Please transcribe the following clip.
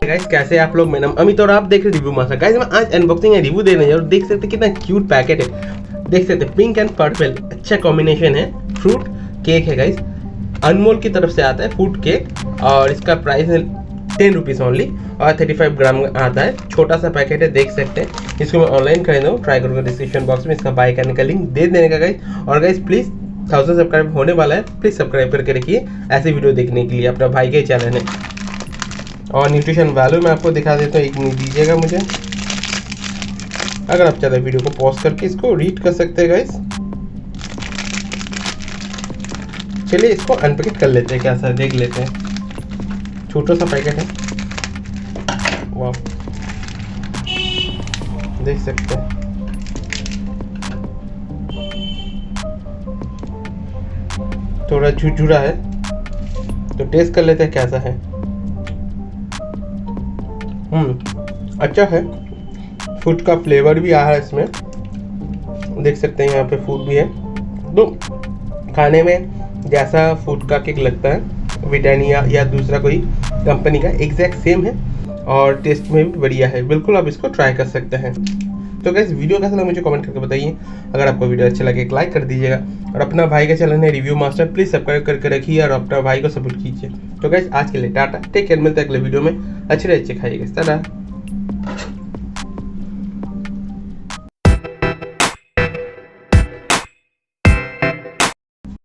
Guys कैसे आप लोग, मेरा नाम अमित और आप देख रहे रिव्यू मास्टर। गाइस मैं आज अनबॉक्सिंग एंड रिव्यू देने जा रहा हूं। देख सकते कितना क्यूट पैकेट है, देख सकते पिंक एंड पर्पल, अच्छा कॉम्बिनेशन है। फ्रूट केक है गाइस, अनमोल की तरफ से आता है फ्रूट केक और इसका प्राइस है 10 रुपीज़ ओनली और 35 ग्राम आता है। छोटा सा पैकेट है, देख सकते हैं। इसको मैं ऑनलाइन खरीदा हूँ, ट्राई करूँगा। डिस्क्रिप्शन बॉक्स में इसका बाय करने का लिंक दे देने का गाइस। और गाइस प्लीज़ 1000 सब्सक्राइब होने वाला है, प्लीज़ सब्सक्राइब करके रखिए ऐसे वीडियो देखने के लिए। अपना भाई के चैनल है। और न्यूट्रिशन वैल्यू मैं आपको दिखा देता हूँ, 1 मिनट दीजिएगा मुझे। अगर आप चाहते हैं वीडियो को पॉज करके इसको रीड कर सकते हैं गाइस। चलिए इसको अनपैकेट कर लेते हैं, कैसा देख लेते हैं। छोटा सा पैकेट है, वाह देख सकते हैं। थोड़ा झुरझुरा है, तो टेस्ट कर लेते हैं कैसा है। अच्छा है, फूड का फ्लेवर भी आ रहा है इसमें, देख सकते हैं। यहाँ पे फूड भी है, तो खाने में जैसा फूड का केक लगता है ब्रिटानिया या दूसरा कोई कंपनी का, एग्जैक्ट सेम है और टेस्ट में भी बढ़िया है। बिल्कुल आप इसको ट्राई कर सकते हैं। तो गाइस वीडियो कैसा लगा मुझे कमेंट करके बताइए। अगर आपको वीडियो अच्छा लगे एक लाइक कर दीजिएगा और अपना भाई का चैनल है रिव्यू मास्टर, प्लीज़ सब्सक्राइब करके रखिए और अपना भाई को सपोर्ट कीजिए। तो गाइस आज के लिए टाटा, टेक केयर, मिलते हैं अगले वीडियो में। अच्छे खाइएगा, टाटा।